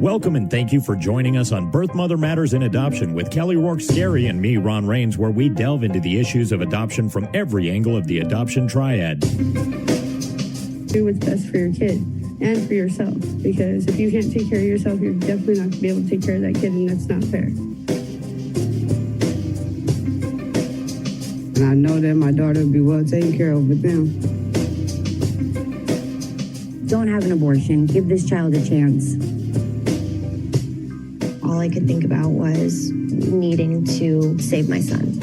Welcome and thank you for joining us on Birth Mother Matters in Adoption with Kelly Rourke-Scary and me, Ron Rains, where we delve into the issues of adoption from every angle of the adoption triad. Do what's best for your kid and for yourself, because if you can't take care of yourself, you're definitely not going to be able to take care of that kid, and that's not fair. And I know that my daughter will be well taken care of with them. Don't have an abortion. Give this child a chance. All I could think about was needing to save my son.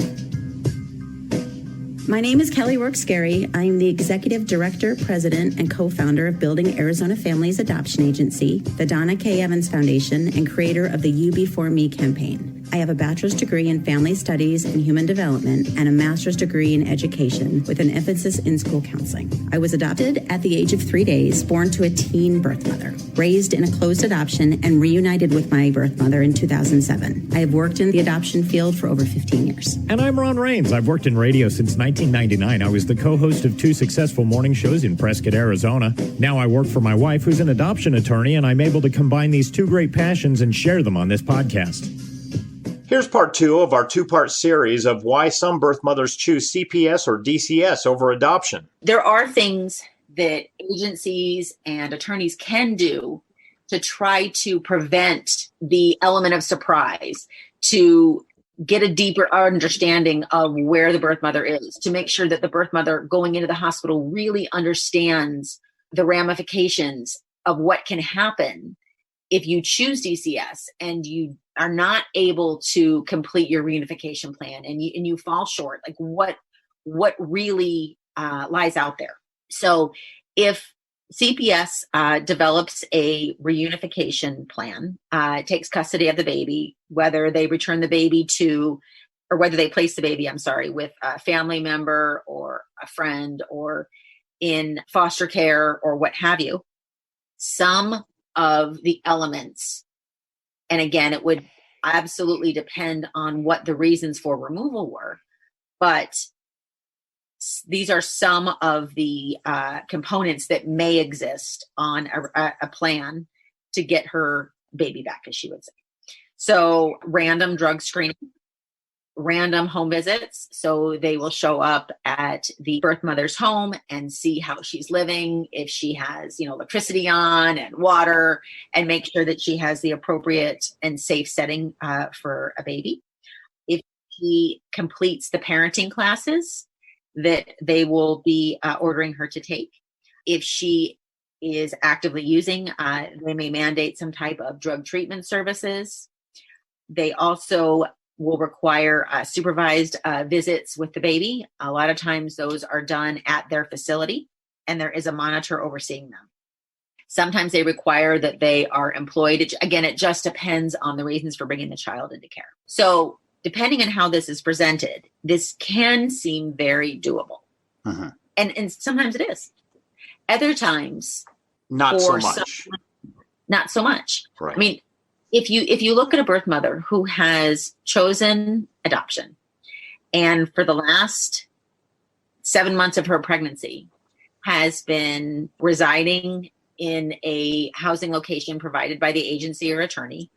My name is Kelly Rourke-Scary. I'm the Executive Director, President, and co-founder of Building Arizona Families Adoption Agency, the Donna K. Evans Foundation, and creator of the You Before Me campaign. I have a bachelor's degree in family studies and human development and a master's degree in education with an emphasis in school counseling. I was adopted at the age of 3 days, born to a teen birth mother, raised in a closed adoption, and reunited with my birth mother in 2007. I have worked in the adoption field for over 15 years. And I'm Ron Rains. I've worked in radio since 1999. I was the co-host of 2 successful morning shows in Prescott, Arizona. Now I work for my wife, who's an adoption attorney, and I'm able to combine these 2 great passions and share them on this podcast. Here's part 2 of our 2-part series of why some birth mothers choose CPS or DCS over adoption. There are things that agencies and attorneys can do to try to prevent the element of surprise, to get a deeper understanding of where the birth mother is, to make sure that the birth mother going into the hospital really understands the ramifications of what can happen if you choose DCS and you are not able to complete your reunification plan and you fall short. Like what really lies out there. So if CPS develops a reunification plan, takes custody of the baby, whether they return the baby to, or whether they place the baby, with a family member or a friend or in foster care or what have you, some of the elements, and again, it would absolutely depend on what the reasons for removal were, but these are some of the components that may exist on a plan to get her baby back, as she would say. So random drug screening, random home visits. So they will show up at the birth mother's home and see how she's living, if she has, electricity on and water, and make sure that she has the appropriate and safe setting for a baby. If she completes the parenting classes that they will be ordering her to take. If she is actively using, they may mandate some type of drug treatment services. They also will require supervised visits with the baby. A lot of times those are done at their facility and there is a monitor overseeing them. Sometimes they require that they are employed. It just depends on the reasons for bringing the child into care. So depending on how this is presented, this can seem very doable. Uh-huh. And sometimes it is. Other times, not so much. Not so much. Right. If you look at a birth mother who has chosen adoption and for the last 7 months of her pregnancy has been residing in a housing location provided by the agency or attorney,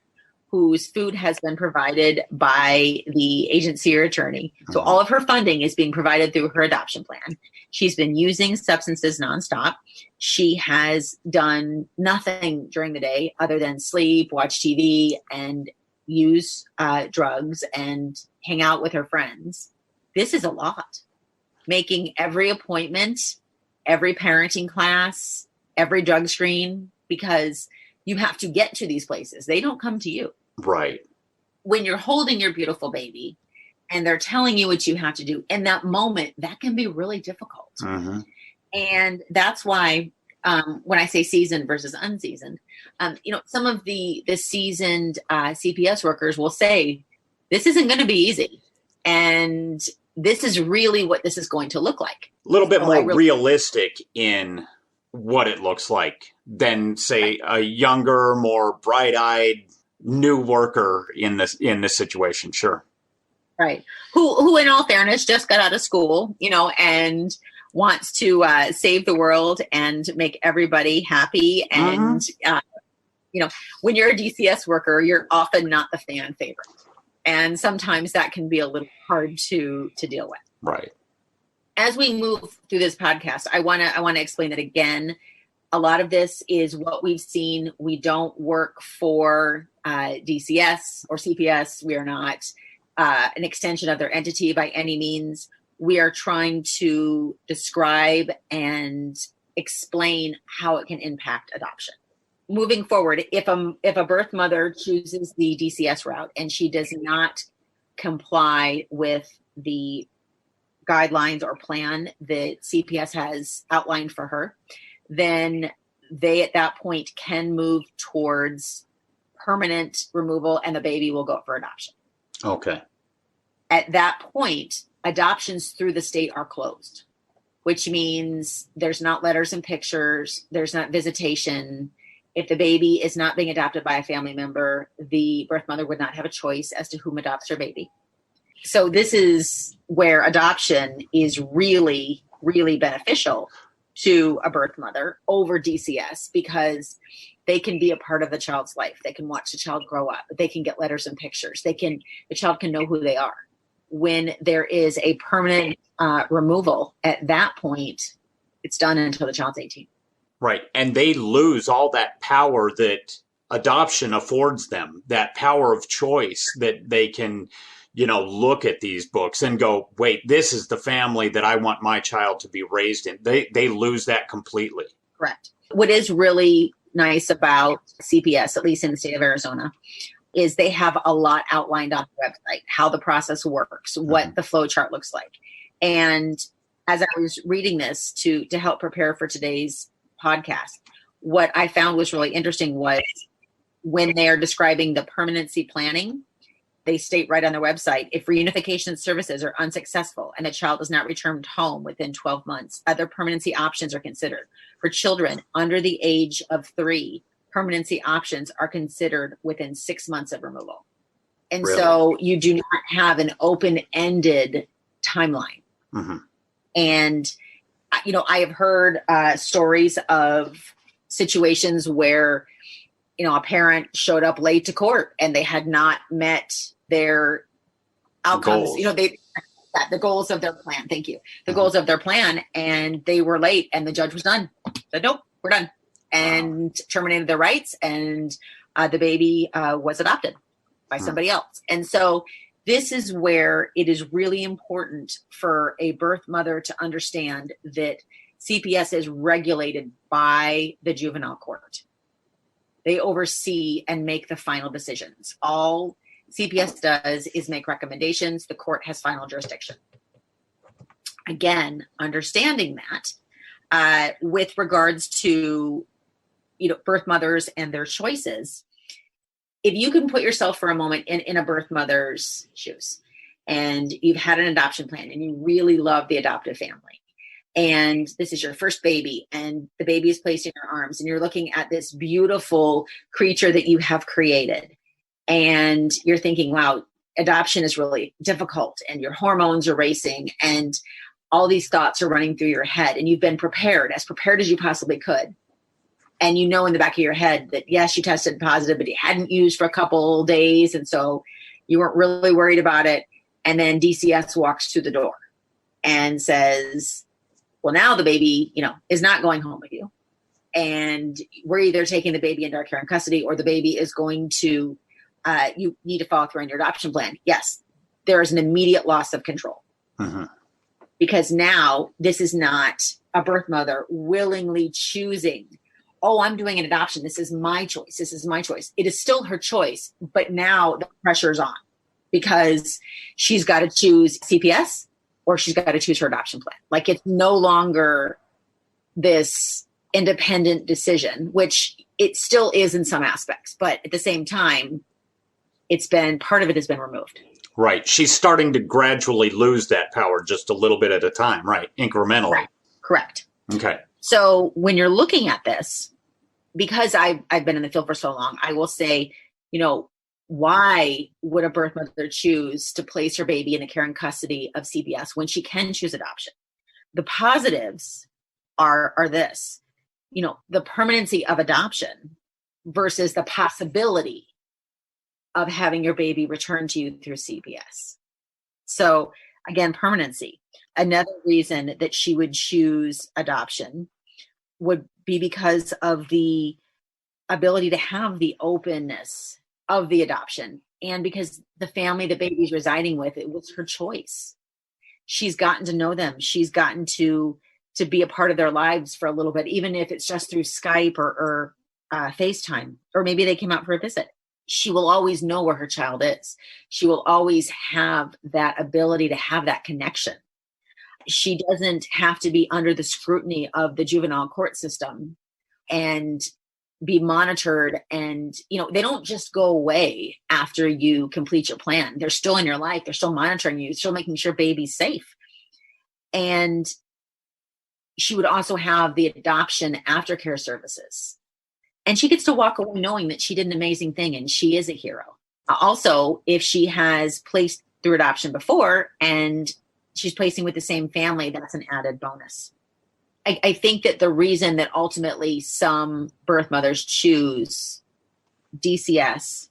whose food has been provided by the agency or attorney. So all of her funding is being provided through her adoption plan. She's been using substances nonstop. She has done nothing during the day other than sleep, watch TV, and use drugs and hang out with her friends. This is a lot. Making every appointment, every parenting class, every drug screen, because you have to get to these places. They don't come to you. Right. When you're holding your beautiful baby and they're telling you what you have to do in that moment, that can be really difficult. Uh-huh. And that's why when I say seasoned versus unseasoned, some of the seasoned CPS workers will say, this isn't going to be easy. And this is really what this is going to look like. A little bit more realistic in what it looks like than, say, a younger, more bright-eyed new worker in this situation. Sure. Right. Who in all fairness just got out of school, and wants to save the world and make everybody happy and when you're a DCS worker, you're often not the fan favorite. And sometimes that can be a little hard to deal with. Right. As we move through this podcast, I want to explain that again. A lot of this is what we've seen. We don't work for DCS or CPS. We are not an extension of their entity by any means. We are trying to describe and explain how it can impact adoption. Moving forward, if a birth mother chooses the DCS route and she does not comply with the guidelines or plan that CPS has outlined for her, then they at that point can move towards permanent removal and the baby will go up for adoption. Okay. At that point, adoptions through the state are closed, which means there's not letters and pictures, there's not visitation. If the baby is not being adopted by a family member, the birth mother would not have a choice as to whom adopts her baby. So this is where adoption is really, really beneficial to a birth mother over DCS, because they can be a part of the child's life. They can watch the child grow up. They can get letters and pictures. The child can know who they are. When there is a permanent removal, at that point, it's done until the child's 18. Right. And they lose all that power that adoption affords them, that power of choice that they can, look at these books and go, wait, this is the family that I want my child to be raised in. They lose that completely. Correct. What is really nice about CPS, at least in the state of Arizona, is they have a lot outlined on the website, how the process works, what the flow chart looks like. And as I was reading this to help prepare for today's podcast, what I found was really interesting was when they are describing the permanency planning, they state right on their website, if reunification services are unsuccessful and the child is not returned home within 12 months, other permanency options are considered. For children under the age of 3, permanency options are considered within 6 months of removal. And Really? So you do not have an open-ended timeline. Mm-hmm. And, I have heard stories of situations where, a parent showed up late to court and they had not met their outcomes. The goals of their plan. Thank you. The goals of their plan, and they were late, and the judge was done. Said, nope, we're done, and terminated their rights, and the baby was adopted by somebody else. And so this is where it is really important for a birth mother to understand that CPS is regulated by the juvenile court. They oversee and make the final decisions. All CPS does is make recommendations. The court has final jurisdiction. Again, understanding that with regards to, birth mothers and their choices, if you can put yourself for a moment in a birth mother's shoes, and you've had an adoption plan and you really love the adoptive family, and this is your first baby, and the baby is placed in your arms, and you're looking at this beautiful creature that you have created, and you're thinking, wow, adoption is really difficult, and your hormones are racing, and all these thoughts are running through your head, and you've been prepared as you possibly could. And in the back of your head that, yes, you tested positive, but you hadn't used for a couple days, and so you weren't really worried about it. And then DCS walks through the door and says, well, now the baby, is not going home with you. And we're either taking the baby into our care and custody, or the baby is going to, you need to follow through on your adoption plan. Yes, there is an immediate loss of control. Mm-hmm. Because now this is not a birth mother willingly choosing, oh, I'm doing an adoption. This is my choice. This is my choice. It is still her choice, but now the pressure's on because she's got to choose CPS or she's got to choose her adoption plan. Like, it's no longer this independent decision, which it still is in some aspects, but at the same time, part of it has been removed. Right. She's starting to gradually lose that power just a little bit at a time, right? Incrementally. Correct. Okay. So when you're looking at this, because I've been in the field for so long, I will say, why would a birth mother choose to place her baby in the care and custody of CPS when she can choose adoption? The positives are this, the permanency of adoption versus the possibility of having your baby returned to you through CPS. So again, permanency. Another reason that she would choose adoption would be because of the ability to have the openness of the adoption, and because the family the baby's residing with, it was her choice. She's gotten to know them. She's gotten to be a part of their lives for a little bit, even if it's just through Skype or FaceTime, or maybe they came out for a visit. She will always know where her child is. She will always have that ability to have that connection. She doesn't have to be under the scrutiny of the juvenile court system and be monitored. And, they don't just go away after you complete your plan. They're still in your life. They're still monitoring you, still making sure baby's safe. And she would also have the adoption aftercare services. And she gets to walk away knowing that she did an amazing thing and she is a hero. Also, if she has placed through adoption before and she's placing with the same family, that's an added bonus. I think that the reason that ultimately some birth mothers choose DCS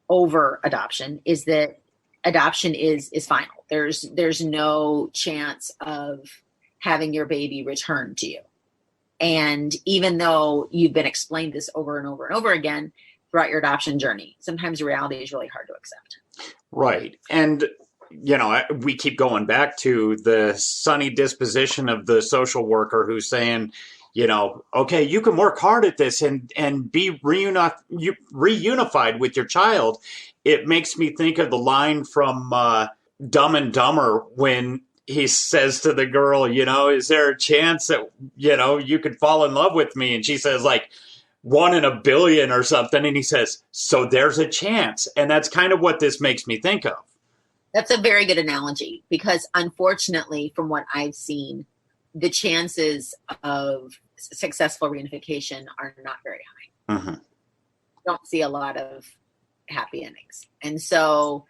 over adoption is that adoption is final. There's no chance of having your baby returned to you. And even though you've been explained this over and over and over again throughout your adoption journey, sometimes reality is really hard to accept. Right. And, we keep going back to the sunny disposition of the social worker who's saying, okay, you can work hard at this and be reunified with your child. It makes me think of the line from Dumb and Dumber when he says to the girl, is there a chance that, you could fall in love with me? And she says, like, 1 in a billion or something. And he says, so there's a chance. And that's kind of what this makes me think of. That's a very good analogy, because unfortunately, from what I've seen, the chances of successful reunification are not very high. Mm-hmm. Don't see a lot of happy endings. And so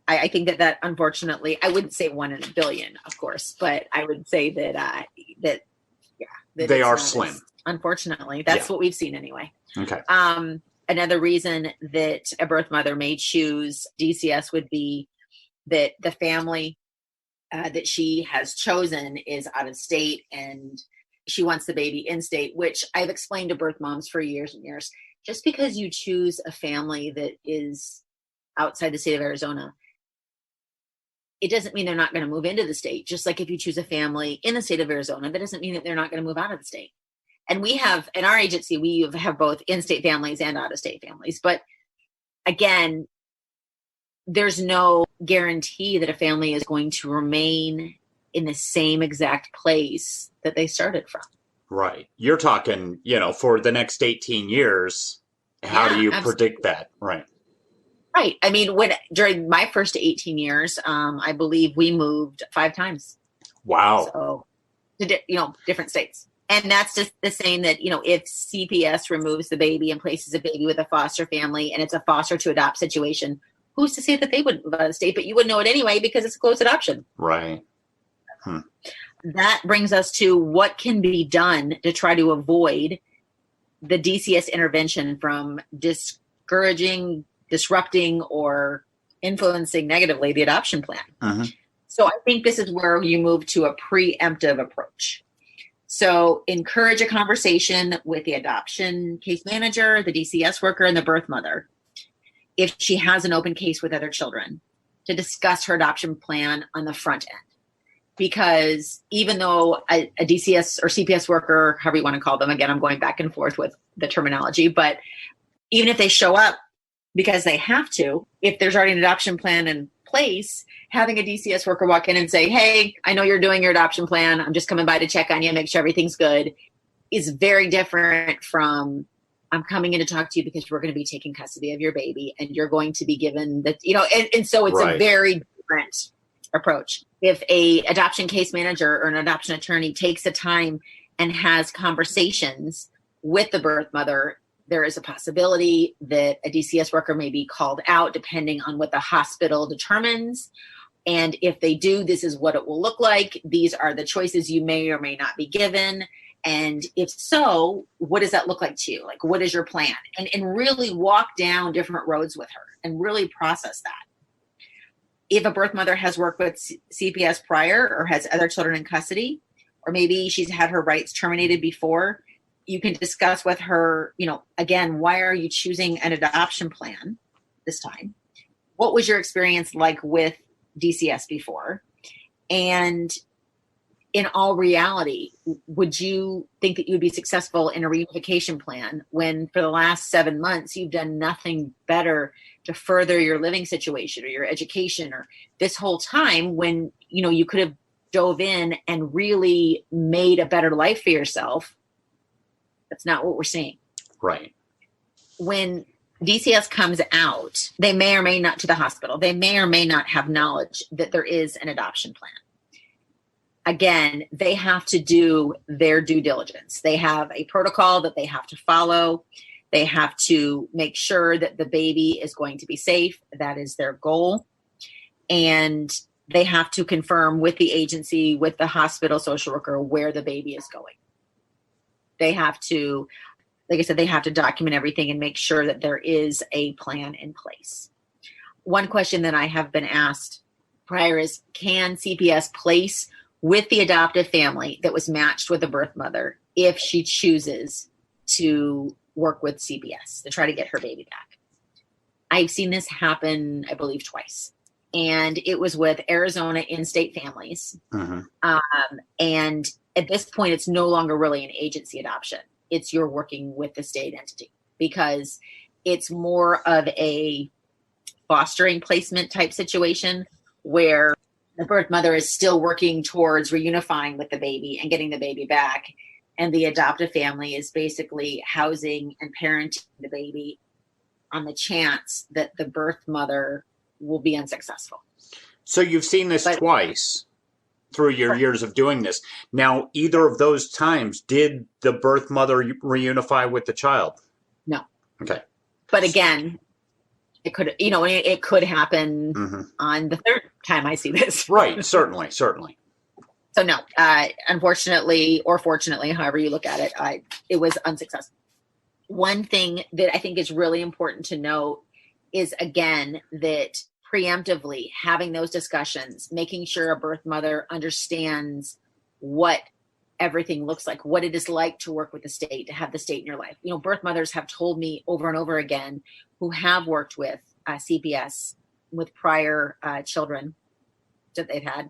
I think that unfortunately, I wouldn't say 1 in a billion, of course, but I would say that they are slim. Unfortunately, that's what we've seen anyway. Okay. Another reason that a birth mother may choose DCS would be that the family that she has chosen is out of state and she wants the baby in state, which I've explained to birth moms for years and years. Just because you choose a family that is outside the state of Arizona, it doesn't mean they're not going to move into the state. Just like if you choose a family in the state of Arizona, that doesn't mean that they're not going to move out of the state. And we have, in our agency, we have both in-state families and out-of-state families. But again, there's no guarantee that a family is going to remain in the same exact place that they started from. Right. You're talking, for the next 18 years, how do you predict that? Right. Right. I mean, during my first 18 years, I believe we moved 5 times. Wow. So, different states. And that's just the same that, if CPS removes the baby and places a baby with a foster family and it's a foster to adopt situation, who's to say that they wouldn't move out of the state, but you would know it anyway because it's a close adoption. Right. That brings us to what can be done to try to avoid the DCS intervention from discouraging, disrupting, or influencing negatively the adoption plan. Uh-huh. So I think this is where you move to a preemptive approach. So encourage a conversation with the adoption case manager, the DCS worker, and the birth mother, if she has an open case with other children, to discuss her adoption plan on the front end. Because even though a DCS or CPS worker, however you want to call them, again, I'm going back and forth with the terminology, but even if they show up because they have to, if there's already an adoption plan in place, having a DCS worker walk in and say, hey, I know you're doing your adoption plan. I'm just coming by to check on you, make sure everything's good, is very different from, I'm coming in to talk to you because we're going to be taking custody of your baby and you're going to be given the, and so it's right. A very different approach. If a adoption case manager or an adoption attorney takes the time and has conversations with the birth mother, there is a possibility that a DCS worker may be called out depending on what the hospital determines. And if they do, this is what it will look like. These are the choices you may or may not be given. And if so, what does that look like to you? Like, what is your plan? And really walk down different roads with her and really process that. If a birth mother has worked with CPS prior or has other children in custody, or maybe she's had her rights terminated before, you can discuss with her, again, why are you choosing an adoption plan this time? What was your experience like with DCS before? And in all reality, would you think that you would be successful in a reunification plan when for the last 7 months you've done nothing better to further your living situation or your education, or this whole time when you could have dove in and really made a better life for yourself? That's not what we're seeing. Right. When DCS comes out, they may or may not to the hospital. They may or may not have knowledge that there is an adoption plan. Again, they have to do their due diligence. They have a protocol that they have to follow. They have to make sure that the baby is going to be safe. That is their goal. And they have to confirm with the agency, with the hospital social worker, where the baby is going. They have to, like I said, they have to document everything and make sure that there is a plan in place. One question that I have been asked prior is, can CPS place with the adoptive family that was matched with a birth mother if she chooses to work with CPS to try to get her baby back? I've seen this happen, I believe, twice. And it was with Arizona in-state families. And at this point, it's no longer really an agency adoption. It's you're working with the state entity, because it's more of a fostering placement type situation where the birth mother is still working towards reunifying with the baby and getting the baby back. And the adoptive family is basically housing and parenting the baby on the chance that the birth mother will be unsuccessful. So you've seen this twice through your years of doing this. Now, either of those times, did the birth mother reunify with the child? No. Okay. But again, it could happen on the third time I see this. Right. Certainly. So no, unfortunately, or fortunately, however you look at it, it was unsuccessful. One thing that I think is really important to note is, again, that preemptively having those discussions, making sure a birth mother understands what everything looks like, what it is like to work with the state, to have the state in your life. Birth mothers have told me over and over again who have worked with CPS with prior children that they've had,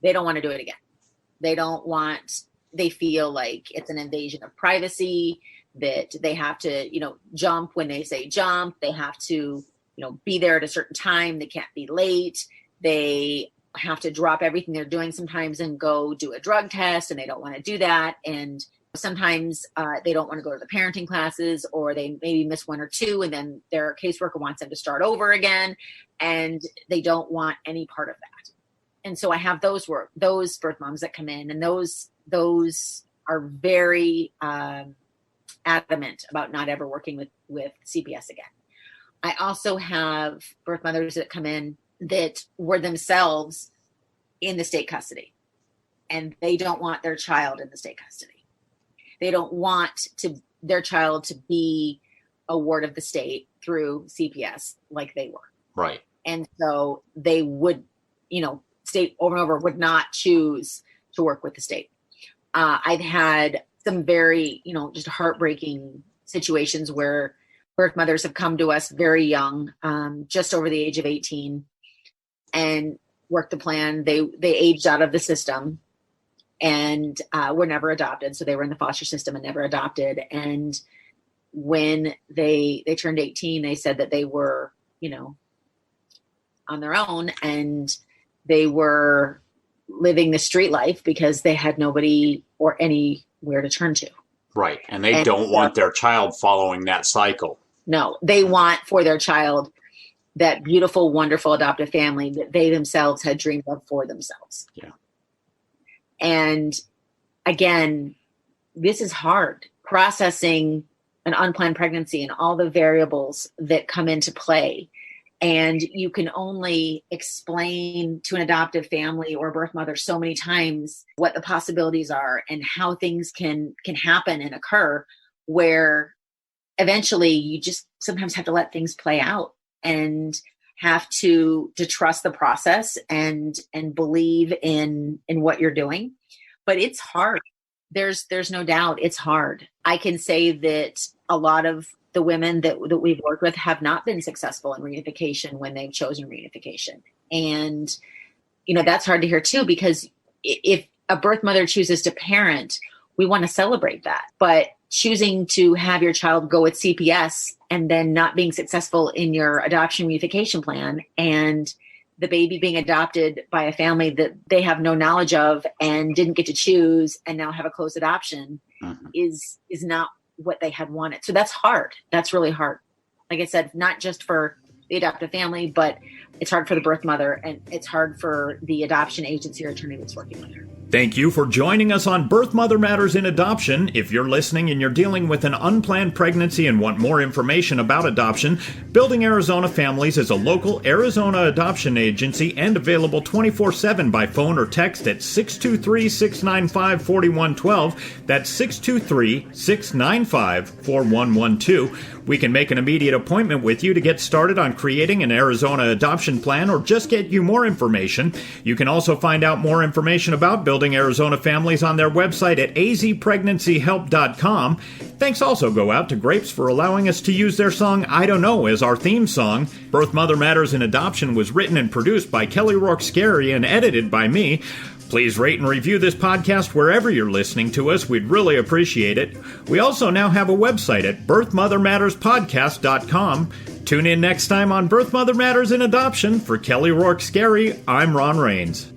they don't want to do it again. They feel like it's an invasion of privacy, that they have to, jump when they say jump. They have to, be there at a certain time. They can't be late. They have to drop everything they're doing sometimes and go do a drug test, and they don't want to do that. And sometimes they don't want to go to the parenting classes, or they maybe miss one or two, and then their caseworker wants them to start over again, and they don't want any part of that. And so I have those birth moms that come in, and those are very adamant about not ever working with CPS again. I also have birth mothers that come in that were themselves in the state custody, and they don't want their child in the state custody. They don't want their child to be a ward of the state through CPS like they were. Right. And so they would, state over and over would not choose to work with the state. I've had some very, just heartbreaking situations where birth mothers have come to us very young, just over the age of 18, and worked the plan. They aged out of the system and were never adopted. So they were in the foster system and never adopted. And when they turned 18, they said that they were, on their own, and they were living the street life because they had nobody or anywhere to turn to. Right. And they don't want their child following that cycle. No, they want for their child that beautiful, wonderful adoptive family that they themselves had dreamed of for themselves. Yeah. And again, this is hard, processing an unplanned pregnancy and all the variables that come into play. And you can only explain to an adoptive family or a birth mother so many times what the possibilities are and how things can happen and occur, where eventually you just sometimes have to let things play out and have to trust the process and believe in what you're doing. But it's hard. There's no doubt it's hard. I can say that a lot of the women that we've worked with have not been successful in reunification when they've chosen reunification. And, that's hard to hear too, because if a birth mother chooses to parent, we want to celebrate that. But choosing to have your child go with CPS and then not being successful in your adoption reunification plan, and the baby being adopted by a family that they have no knowledge of and didn't get to choose and now have a closed adoption, is not what they had wanted. So that's hard. That's really hard. Like I said, not just for the adoptive family, but it's hard for the birth mother, and it's hard for the adoption agency or attorney that's working with her. Thank you for joining us on Birth Mother Matters in Adoption. If you're listening and you're dealing with an unplanned pregnancy and want more information about adoption, Building Arizona Families is a local Arizona adoption agency and available 24/7 by phone or text at 623-695-4112. That's 623-695-4112. We can make an immediate appointment with you to get started on creating an Arizona adoption plan or just get you more information. You can also find out more information about Building Arizona Families on their website at azpregnancyhelp.com. Thanks also go out to Grapes for allowing us to use their song I Don't Know as our theme song. Birth Mother Matters in Adoption was written and produced by Kelly Rourke Scary and edited by me. Please rate and review this podcast wherever you're listening to us. We'd really appreciate it. We also now have a website at birthmothermatterspodcast.com. Tune in next time on Birth Mother Matters in Adoption. For Kelly Rourke Scary, I'm Ron Rains.